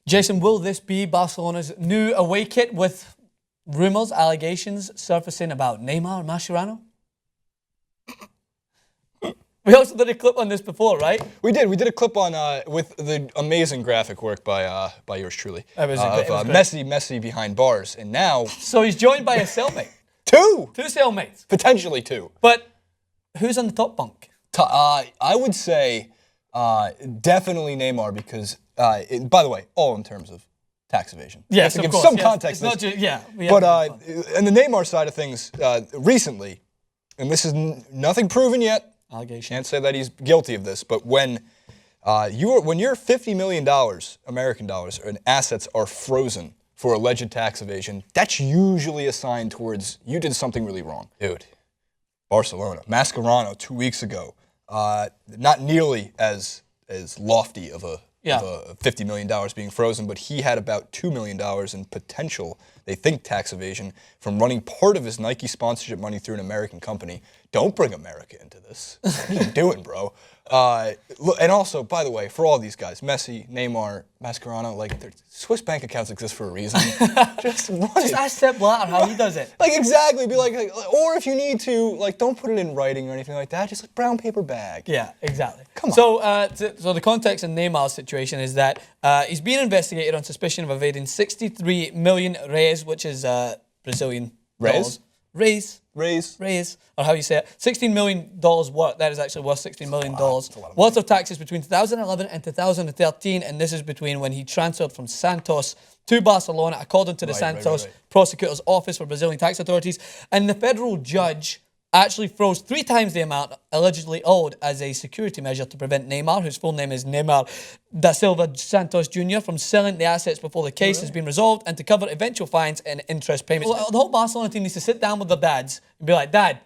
Jason, will this be Barcelona's new away kit with rumours, allegations surfacing about Neymar, Mascherano? We also did a clip on this before, right? We did. We did a clip on with the amazing graphic work by yours truly. It was Messi behind bars, and now. So he's joined by a cellmate. Two cellmates. Potentially two. But who's on the top bunk? I would say definitely Neymar because, by the way, all in terms of tax evasion. Yes, to of give course. some Yes. context. It's not just, yeah. But on the Neymar side of things, recently, and this is nothing proven yet. Allegation. Can't say that he's guilty of this, but when you're $50 million American dollars and assets are frozen for alleged tax evasion, that's usually a sign towards you did something really wrong. Dude, Barcelona, Mascherano 2 weeks ago, not nearly as lofty of a $50 million being frozen, but he had about $2 million in potential, they think, tax evasion from running part of his Nike sponsorship money through an American company. Don't bring America into this. What are you doing, bro? Look, and also, by the way, for all these guys, Messi, Neymar, Mascherano, like, their Swiss bank accounts exist for a reason. Just ask Sepp Blatter how he does it. Like, exactly. Be like, or if you need to, like, don't put it in writing or anything like that. Just like brown paper bag. Yeah, exactly. Come on. So the context in Neymar's situation is that he's being investigated on suspicion of evading 63 million reais, which is Brazilian dollars. Reis, or how you say it, $16 million worth. That is actually worth $16 million worth of taxes between 2011 and 2013, and this is between when he transferred from Santos to Barcelona, according to the Santos prosecutor's office for Brazilian tax authorities. And the federal judge actually froze 3 times the amount allegedly owed as a security measure to prevent Neymar, whose full name is Neymar da Silva Santos Jr., from selling the assets before the case has been resolved, and to cover eventual fines and interest payments. Well, the whole Barcelona team needs to sit down with their dads and be like, Dad,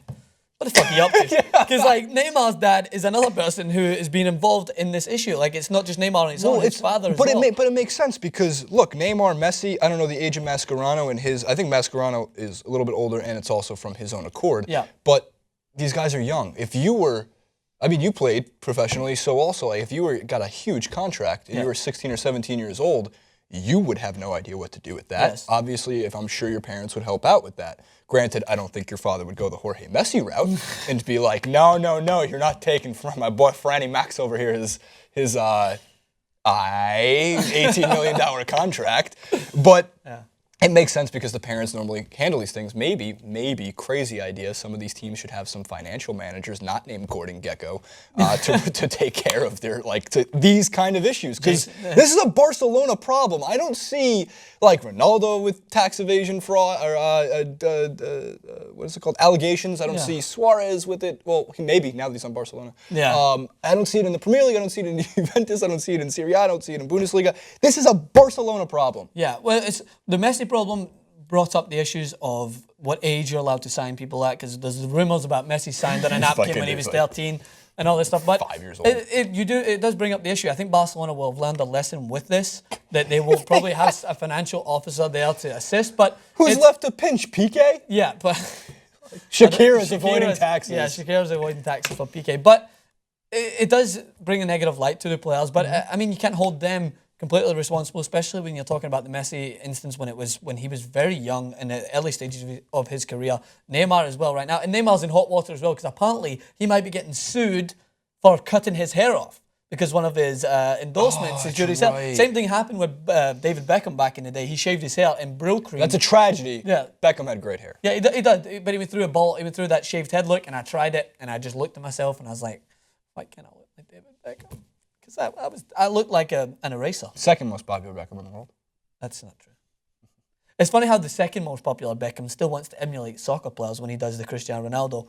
what the fuck are you up to? Because like Neymar's dad is another person who is being involved in this issue. Like it's not just Neymar on his own, his father as well. But it makes sense because look, Neymar, Messi. I don't know the age of Mascherano and his. I think Mascherano is a little bit older, and it's also from his own accord. Yeah. But these guys are young. If you were, I mean, you played professionally, so also like, if you got a huge contract and you were 16 or 17 years old, you would have no idea what to do with that. Yes. Obviously, if I'm sure your parents would help out with that. Granted, I don't think your father would go the Jorge Messi route and be like, no, you're not taking from my boy Franny Max over here his $18 million contract. But it makes sense because the parents normally handle these things. Maybe, crazy idea, some of these teams should have some financial managers not named Gordon Gekko to take care of their, these kind of issues. Because this is a Barcelona problem. I don't see, like, Ronaldo with tax evasion fraud, or what is it called, allegations. I don't see Suarez with it. Well, maybe, now that he's on Barcelona. Yeah. I don't see it in the Premier League. I don't see it in Juventus. I don't see it in Serie A. I don't see it in Bundesliga. This is a Barcelona problem. Yeah, well, it's the Messi problem brought up the issues of what age you're allowed to sign people at, because there's rumours about Messi signed on a napkin when he was 13 and all this stuff. But 5 years old. It does bring up the issue. I think Barcelona will have learned a lesson with this, that they will probably have a financial officer there to assist. But who's left to pinch? Piqué? Yeah, but Shakira's avoiding taxes. Yeah, Shakira's avoiding taxes for Piqué. But it does bring a negative light to the players. But I mean, you can't hold them completely responsible, especially when you're talking about the Messi instance when he was very young in the early stages of his career. Neymar as well right now. And Neymar's in hot water as well because apparently he might be getting sued for cutting his hair off because one of his endorsements is Judy's hair. Same thing happened with David Beckham back in the day. He shaved his hair in Brill cream. That's a tragedy. Yeah. Beckham had great hair. Yeah, he did. But he went through a ball. He went through that shaved head look, and I tried it, and I just looked at myself, and I was like, why can't I look like David Beckham? Because I looked like an eraser. Second most popular Beckham in the world. That's not true. It's funny how the second most popular Beckham still wants to emulate soccer players when he does the Cristiano Ronaldo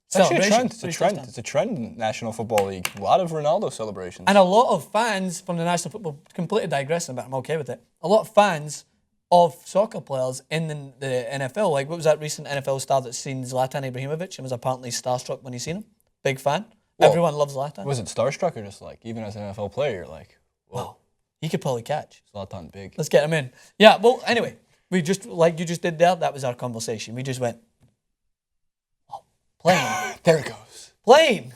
celebration. It's a trend. It's a trend in National Football League. A lot of Ronaldo celebrations. And a lot of fans from the National Football, completely digressing, but I'm okay with it. A lot of fans of soccer players in the NFL. Like, what was that recent NFL star that's seen Zlatan Ibrahimovic and was apparently starstruck when he seen him? Big fan. Well, everyone loves Zlatan. Was it starstruck or just like, even as an NFL player, you're like, whoa. Wow, he could probably catch. Zlatan big. Let's get him in. Yeah, well, anyway, we just, like you just did there, that was our conversation. We just went, oh, plane. There it goes. Plane.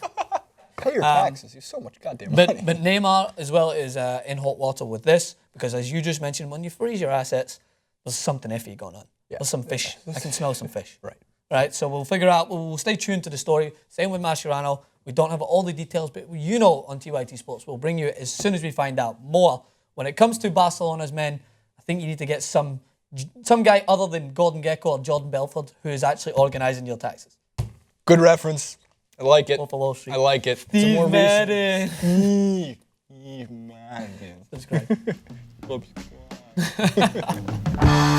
Pay your taxes. You're so much goddamn money. But Neymar as well is in hot water with this because as you just mentioned, when you freeze your assets, there's something iffy going on. Yeah. There's some fish. I can smell some fish. Right. Right. So we'll figure out. We'll stay tuned to the story. Same with Mascherano. We don't have all the details, but you know, on TYT Sports, we'll bring you as soon as we find out more. When it comes to Barcelona's men, I think you need to get some guy other than Gordon Gekko or Jordan Belford who is actually organising your taxes. Good reference. I like it. Wolf of Wall Street. I like it. Steve Madden. Steve Madden. Subscribe. Subscribe.